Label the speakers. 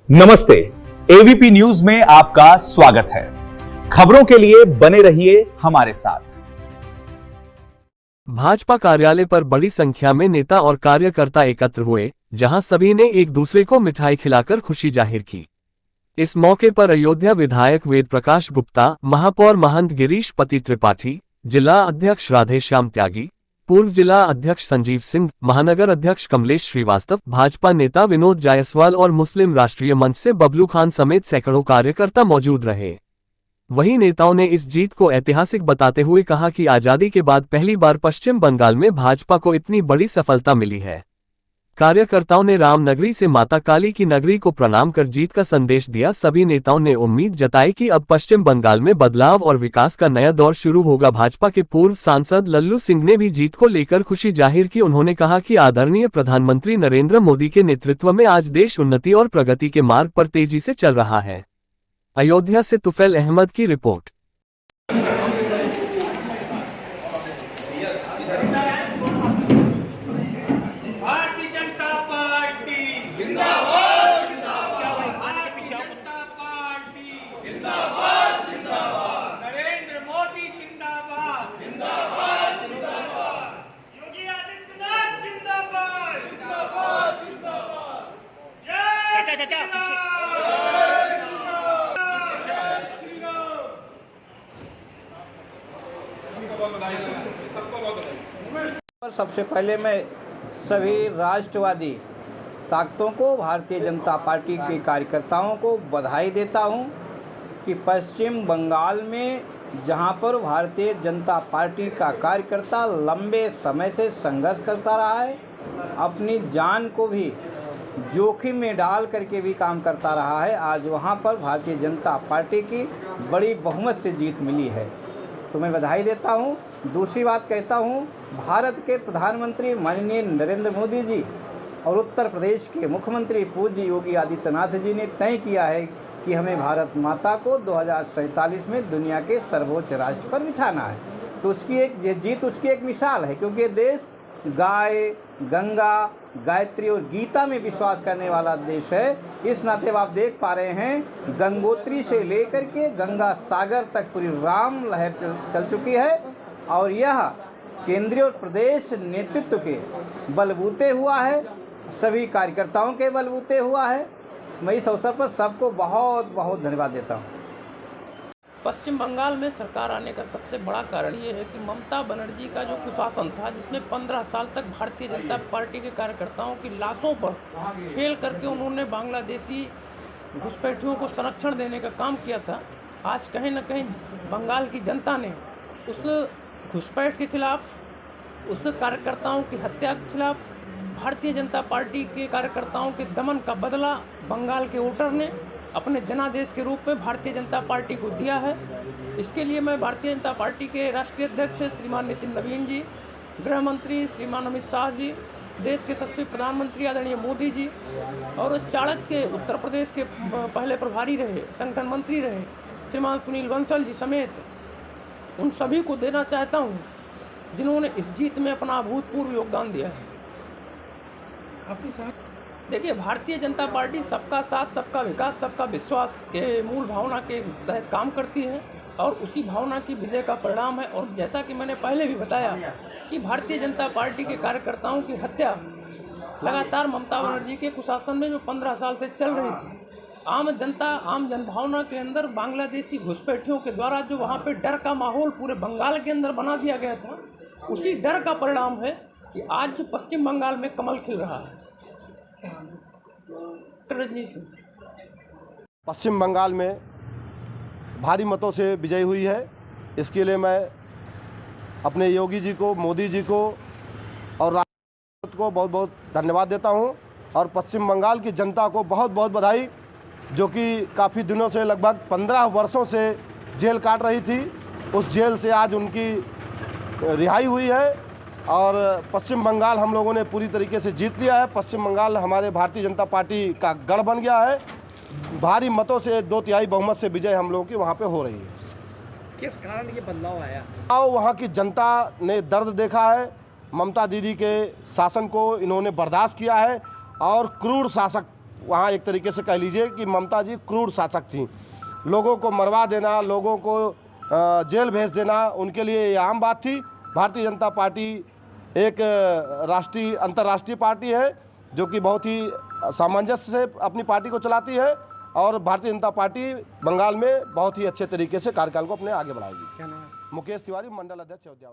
Speaker 1: नमस्ते, AVP news में आपका स्वागत है। खबरों के लिए बने रहिए हमारे साथ।
Speaker 2: भाजपा कार्यालय पर बड़ी संख्या में नेता और कार्यकर्ता एकत्र हुए, जहां सभी ने एक दूसरे को मिठाई खिलाकर खुशी जाहिर की। इस मौके पर अयोध्या विधायक वेद प्रकाश गुप्ता, महापौर महंत गिरीश पति त्रिपाठी, जिला अध्यक्ष राधेश्याम त्यागी, पूर्व जिला अध्यक्ष संजीव सिंह, महानगर अध्यक्ष कमलेश श्रीवास्तव, भाजपा नेता विनोद जायसवाल और मुस्लिम राष्ट्रीय मंच से बबलू खान समेत सैकड़ों कार्यकर्ता मौजूद रहे। वहीं नेताओं ने इस जीत को ऐतिहासिक बताते हुए कहा कि आजादी के बाद पहली बार पश्चिम बंगाल में भाजपा को इतनी बड़ी सफलता मिली है। कार्यकर्ताओं ने रामनगरी से माता काली की नगरी को प्रणाम कर जीत का संदेश दिया। सभी नेताओं ने उम्मीद जताई कि अब पश्चिम बंगाल में बदलाव और विकास का नया दौर शुरू होगा। भाजपा के पूर्व सांसद लल्लू सिंह ने भी जीत को लेकर खुशी जाहिर की। उन्होंने कहा कि आदरणीय प्रधानमंत्री नरेंद्र मोदी के नेतृत्व में आज देश उन्नति और प्रगति के मार्ग पर तेजी से चल रहा है। अयोध्या से तुफैल अहमद की रिपोर्ट।
Speaker 3: सबसे पहले मैं सभी राष्ट्रवादी ताकतों को, भारतीय जनता पार्टी के कार्यकर्ताओं को बधाई देता हूं कि पश्चिम बंगाल में जहां पर भारतीय जनता पार्टी का कार्यकर्ता लंबे समय से संघर्ष करता रहा है, अपनी जान को भी जोखिम में डाल करके भी काम करता रहा है, आज वहां पर भारतीय जनता पार्टी की बड़ी बहुमत से जीत मिली है, तो मैं बधाई देता हूं। दूसरी बात कहता हूं, भारत के प्रधानमंत्री माननीय नरेंद्र मोदी जी और उत्तर प्रदेश के मुख्यमंत्री पूज्य योगी आदित्यनाथ जी ने तय किया है कि हमें भारत माता को 2047 में दुनिया के सर्वोच्च राष्ट्र पर बिठाना है। तो उसकी एक जीत उसकी एक मिसाल है, क्योंकि देश गाय, गंगा, गायत्री और गीता में विश्वास करने वाला देश है। इस नाते आप देख पा रहे हैं, गंगोत्री से लेकर के गंगा सागर तक पूरी राम लहर चल चुकी है, और यह केंद्रीय और प्रदेश नेतृत्व के बलबूते हुआ है, सभी कार्यकर्ताओं के बलबूते हुआ है। मैं इस अवसर पर सबको बहुत बहुत धन्यवाद देता हूँ।
Speaker 4: पश्चिम बंगाल में सरकार आने का सबसे बड़ा कारण ये है कि ममता बनर्जी का जो कुशासन था, जिसमें 15 साल तक भारतीय जनता पार्टी के कार्यकर्ताओं की लाशों पर खेल करके उन्होंने बांग्लादेशी घुसपैठियों को संरक्षण देने का काम किया था, आज कहीं न कहीं बंगाल की जनता ने उस घुसपैठ के खिलाफ, उस कार्यकर्ताओं की हत्या के खिलाफ, भारतीय जनता पार्टी के कार्यकर्ताओं के दमन का बदला बंगाल के वोटर ने अपने जनादेश के रूप में भारतीय जनता पार्टी को दिया है। इसके लिए मैं भारतीय जनता पार्टी के राष्ट्रीय अध्यक्ष श्रीमान नितिन नवीन जी, गृह मंत्री श्रीमान अमित शाह जी, देश के यशस्वी प्रधानमंत्री आदरणीय मोदी जी और चाणक्य उत्तर प्रदेश के पहले प्रभारी रहे, संगठन मंत्री रहे श्रीमान सुनील बंसल जी समेत उन सभी को देना चाहता हूं, जिन्होंने इस जीत में अपना अभूतपूर्व योगदान दिया है। देखिए, भारतीय जनता पार्टी सबका साथ, सबका विकास, सबका विश्वास के मूल भावना के तहत काम करती है और उसी भावना की विजय का परिणाम है। और जैसा कि मैंने पहले भी बताया कि भारतीय जनता पार्टी के कार्यकर्ताओं की हत्या लगातार ममता बनर्जी के कुशासन में जो 15 साल से चल रही थी, आम जनता, आम जनभावना के अंदर बांग्लादेशी घुसपैठियों के द्वारा जो वहाँ पे डर का माहौल पूरे बंगाल के अंदर बना दिया गया था, उसी डर का परिणाम है कि आज जो पश्चिम बंगाल में कमल खिल रहा है।
Speaker 5: पश्चिम बंगाल में भारी मतों से विजयी हुई है। इसके लिए मैं अपने योगी जी को, मोदी जी को और राष्ट्र को बहुत बहुत धन्यवाद देता हूं, और पश्चिम बंगाल की जनता को बहुत बहुत बधाई, जो कि काफ़ी दिनों से, लगभग 15 वर्षों से जेल काट रही थी। उस जेल से आज उनकी रिहाई हुई है और पश्चिम बंगाल हम लोगों ने पूरी तरीके से जीत लिया है। पश्चिम बंगाल हमारे भारतीय जनता पार्टी का गढ़ बन गया है। भारी मतों से 2/3 बहुमत से विजय हम लोगों की वहाँ पे हो रही है।
Speaker 6: किस कारण ये बदलाव आया?
Speaker 5: वहाँ की जनता ने दर्द देखा है, ममता दीदी के शासन को इन्होंने बर्दाश्त किया है और क्रूर शासक वहाँ एक तरीके से कह लीजिए कि ममता जी क्रूर शासक थीं। लोगों को मरवा देना, लोगों को जेल भेज देना उनके लिए ये आम बात थी। भारतीय जनता पार्टी एक अंतर्राष्ट्रीय पार्टी है जो कि बहुत ही सामंजस्य से अपनी पार्टी को चलाती है और भारतीय जनता पार्टी बंगाल में बहुत ही अच्छे तरीके से कार्यकाल को अपने आगे बढ़ाएगी।
Speaker 6: क्या नाम है?
Speaker 5: मुकेश तिवारी, मंडल अध्यक्ष अयोध्या।